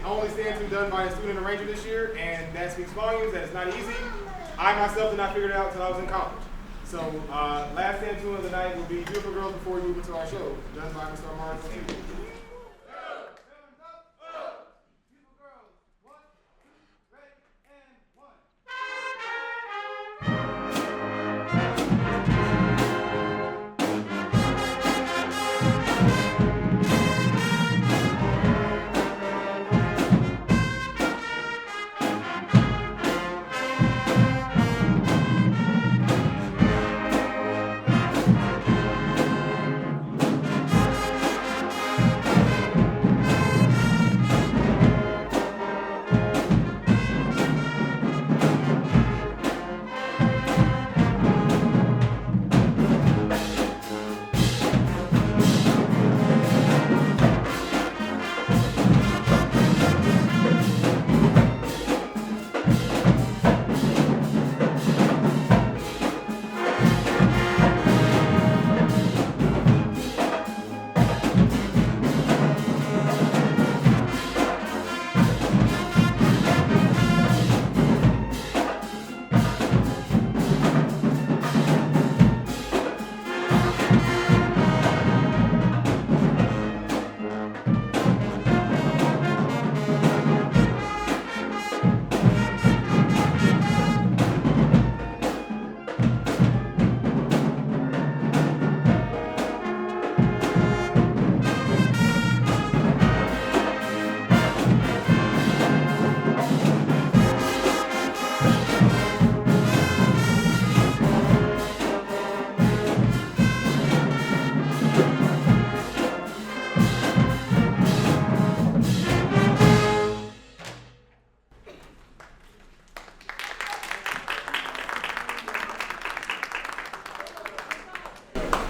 only stand-to done by a student arranger this year, and that speaks volumes. That it's not easy. I myself did not figure it out until I was in college. So last stand-to of the night will be Beautiful Girls Before We Move Into Our Show, done by Mr. Martin.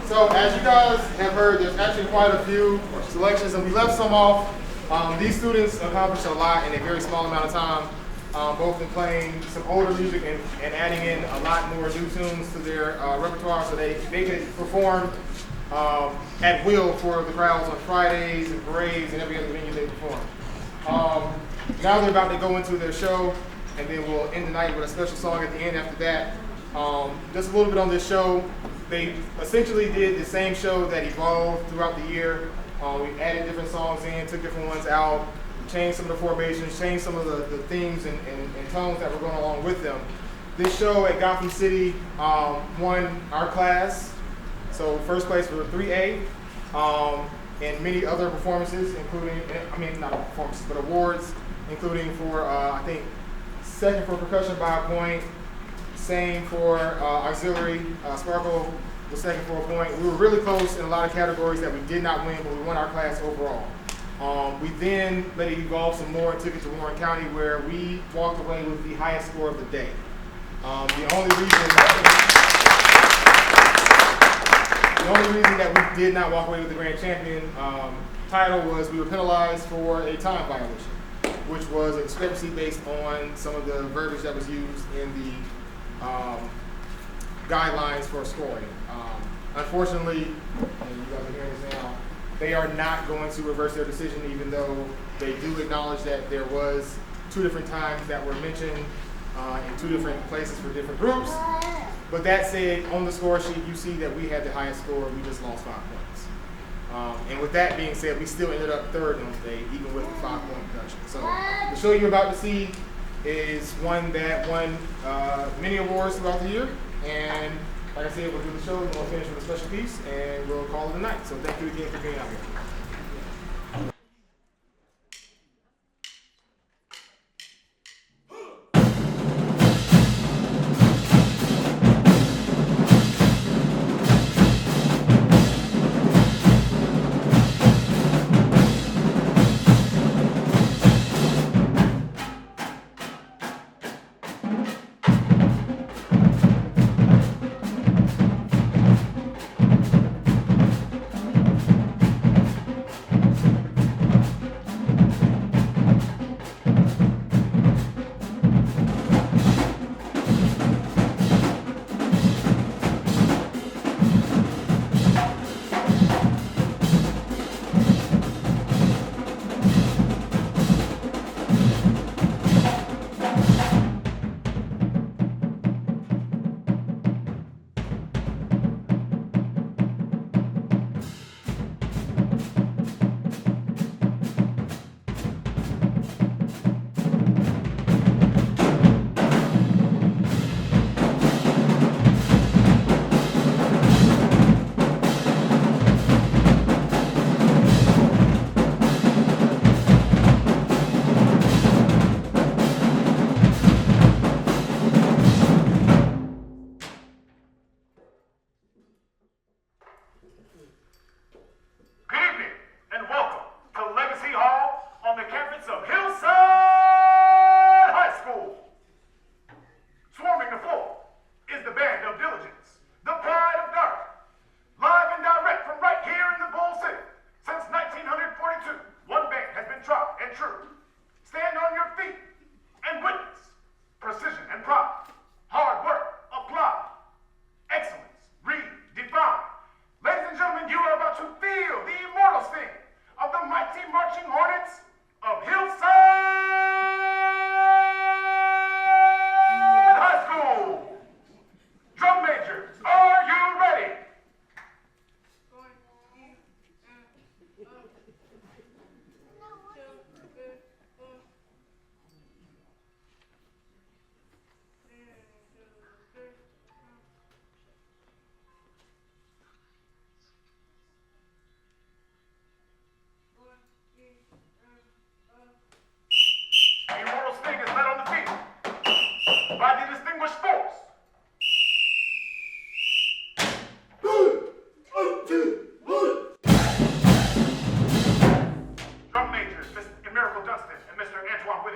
So as you guys have heard, there's actually quite a few selections, and we left some off. These students accomplished a lot in a very small amount of time, both in playing some older music and adding in a lot more new tunes to their repertoire, so they could perform at will for the crowds on Fridays and parades and every other venue they perform. Now they're about to go into their show, and then we'll end the night with a special song at the end after that. Just a little bit on this show. They essentially did the same show that evolved throughout the year. We added different songs in, took different ones out, changed some of the formations, changed some of the themes and tones that were going along with them. This show at Gotham City won our class. So first place for 3A, and many other performances, including, not performances, but awards, including for, I think, second for percussion by a point, same for auxiliary. Sparkle was second for a point. We were really close in a lot of categories that we did not win, but we won our class overall. We then let it evolve some more and took it to Warren County, where we walked away with the highest score of the day. The only reason that we did not walk away with the grand champion title was we were penalized for a time violation, which was a discrepancy based on some of the verbiage that was used in the guidelines for scoring. Unfortunately, and you guys are hearing this now, they are not going to reverse their decision, even though they do acknowledge that there was 2 different times that were mentioned in 2 different places for different groups. But that said, on the score sheet, you see that we had the highest score. We just lost 5 points. And with that being said, we still ended up 3rd on the day, even with the 5-point deduction. So the show you're about to see is one that won many awards throughout the year. And like I said, we'll do the show, and we'll finish with a special piece, and we'll call it a night. So thank you again for being out here.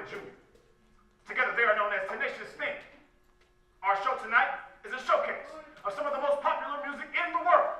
Jr. Together they are known as Tenacious Sting. Our show tonight is a showcase of some of the most popular music in the world.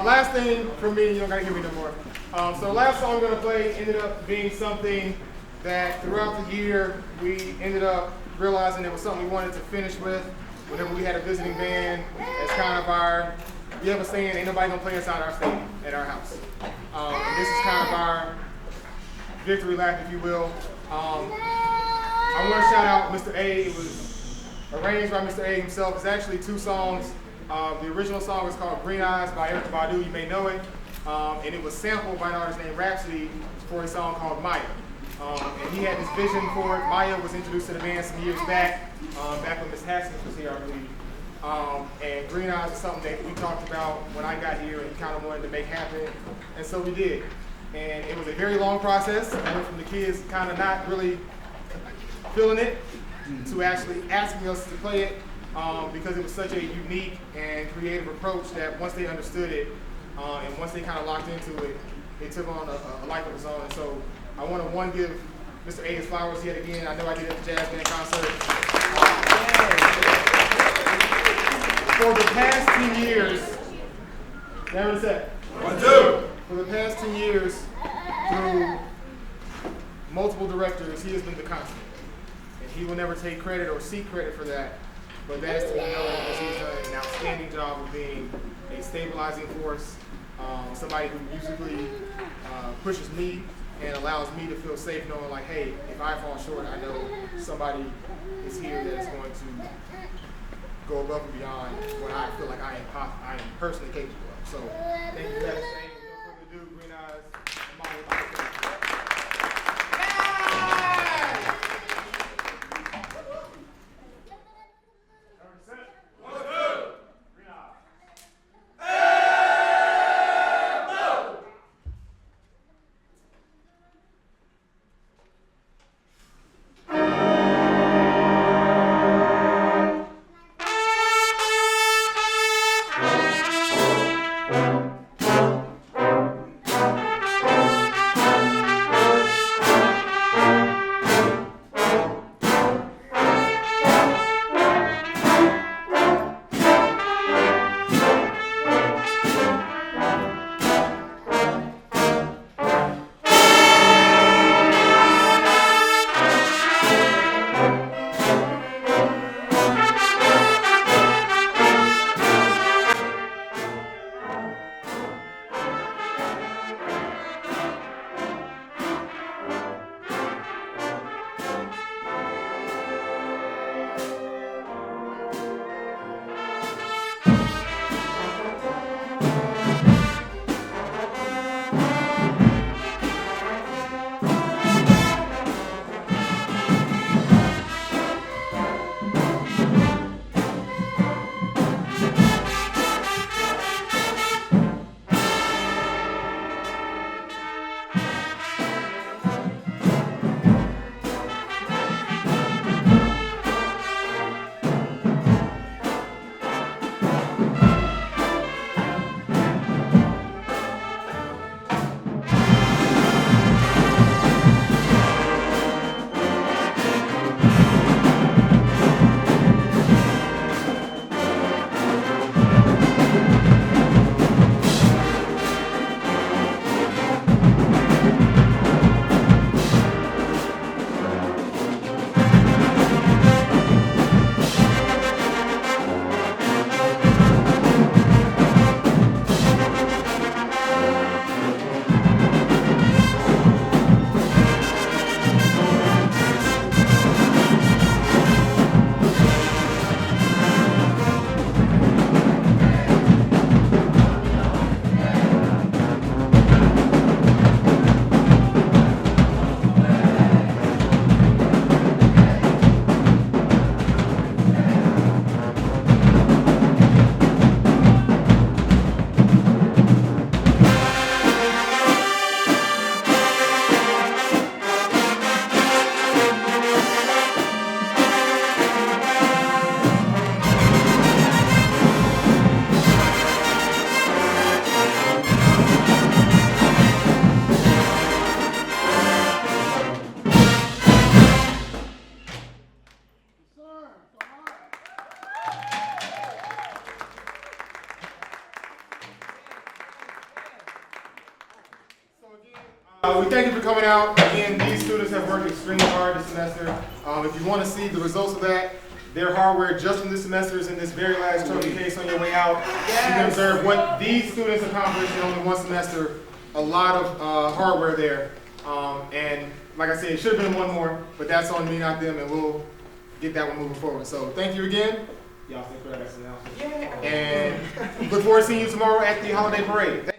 Last thing for me, you don't gotta hear me no more. So the last song I'm gonna play ended up being something that throughout the year we ended up realizing it was something we wanted to finish with. Whenever we had a visiting band, as kind of our, we have a saying, ain't nobody gonna play us out our stadium at our house. And this is kind of our victory lap, if you will. I want to shout out Mr. A. It was arranged by Mr. A himself. It's actually two songs. The original song is called Green Eyes by Eric Badu, you may know it. And it was sampled by an artist named Rhapsody for a song called Maya. And he had this vision for it. Maya was introduced to the band some years back, back when Miss Haskins was here, I believe. And Green Eyes is something that we talked about when I got here and he kind of wanted to make happen. And so we did. And it was a very long process. I went from the kids kind of not really feeling it to actually asking us to play it because it was such a unique and creative approach that once they understood it and once they kind of locked into it, it took on a life of its own. And so I want to, give Mr. A his flowers yet again. I know I did at the jazz band concert. For the past 10 years, there was that. 1, 2. For the past 10 years, through multiple directors, he has been the constant. And he will never take credit or seek credit for that, but that is to be known because he's done an outstanding job of being a stabilizing force, somebody who musically pushes me and allows me to feel safe knowing like, hey, if I fall short, I know somebody is here that is going to go above and beyond what I feel like I am personally capable of. So thank you for that. Without further ado, Green Eyes, Immortal. we thank you for coming out. Again, these students have worked extremely hard this semester. If you want to see the results of that, their hardware just in this semester is in this very last trophy case on your way out. You can observe what these students accomplished in only one semester. A lot of hardware there. And like I said, it should have been one more, but that's on me, not them, and we'll get that one moving forward. So thank you again. Y'all stay for that announcement. And look forward to seeing you tomorrow at the holiday parade.